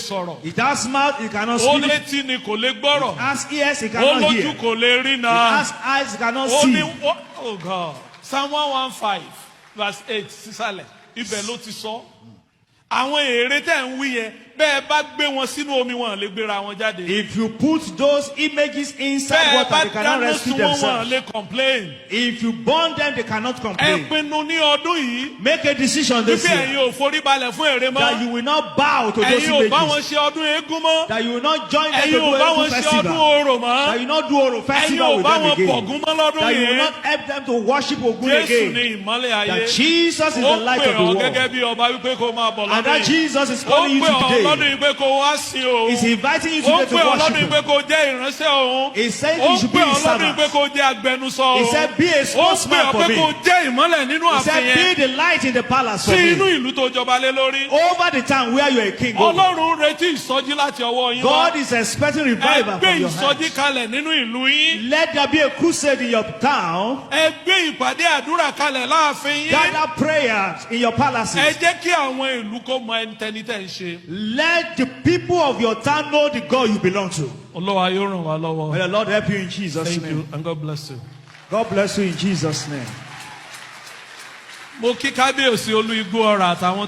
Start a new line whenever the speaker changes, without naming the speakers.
Sọrọ.
It has mouth, it cannot
Ó
speak.
létí ni kò lè gbọ́rọ̀.
It has ears, it
Ó
cannot
lójú
hear.
kò lè rí
It
náà.
has eyes, it cannot
Ó
see.
ní oh God. Psalm 115 verse 8 sísàlẹ̀. Ibẹ̀ ló ti sọ. Àwọn ère tẹ́ ń wí yẹn bẹ́ẹ̀ bá gbé wọn sínú omi wọn lè gbéra wọn jáde.
If you put those images inside water, they cannot rescue
wọn
themselves.
lè complain.
If you burn them, they cannot
Ẹ
complain.
pinnu ní ọdún yìí.
Make a decision this
Wípé
year
ẹ̀yin ò forí balẹ̀ fún ère
that
mọ́.
you will not bow to those
Ẹ̀yin ò bá wọn
images.
ṣe ọdún eégún mọ́.
That you will not join them to
Ẹ̀yin
do
ò bá
a
wọn ṣe ọdún
festival.
orò
That
mọ́.
you will not do Oro
Ẹ̀yin
festival
ò
with
bá
them
wọn
again.
bọ̀gún mọ́ lọ́dún
That you will
yìí.
not help them to worship Ogun
Jésù
again.
ni ìmọ́lẹ̀
That
ayé.
Jesus is the
Ó
light
pè
of the
ọ́
world.
gẹ́gẹ́ bí ọba wípé kó máa bọ̀
And
lọ́dún
that
yìí.
Jesus is
Ó
calling you
pè ọ́ lọ́dún
today.
yìí pé kó wá sí o.
He's inviting you
Ó
today to
pè ọ́
worship
lọ́dún yìí
Him.
pé kó jẹ́ ìránṣẹ́ òun.
He's saying
Ó
you should be
pè
His
ọ́ lọ́dún yìí pé
servant.
kó jẹ́ agbẹnusọ òun.
He said, be a
Ó pè
spokesman
ọ́
for
pé
me.
kó jẹ́ ìmọ́lẹ̀ nínú
He
ààfin
said,
yẹn.
be the light in the palace for
Sí inú
me.
ìlú tó jọba lé lórí.
Over the town where you're a king. Over.
Ọlọ́run retí ìsọjí láti ọwọ́ yín wá.
God is expecting revival
Ẹ gbé
from your
ìsọjí
hands.
kalẹ̀ nínú ìlú yín.
Let there be a crusade in your town.
Ẹ gbé ìpàdé àdúrà kalẹ̀ láàfin yín.
Gather prayers in your
Ẹ
palaces.
jẹ́ kí àwọn ìlú kó mọ ẹnitẹ́ni tẹ́ ń ṣe.
Let the people of your town know the God you belong to.
Olúwa yóò ràn wá
May
lọ́wọ́.
the Lord help you in Jesus'
Thank
name.
you and God bless you.
God bless you in Jesus' name.
Mo kí kábíyèsí olú igbó ọ̀rà àtàwọn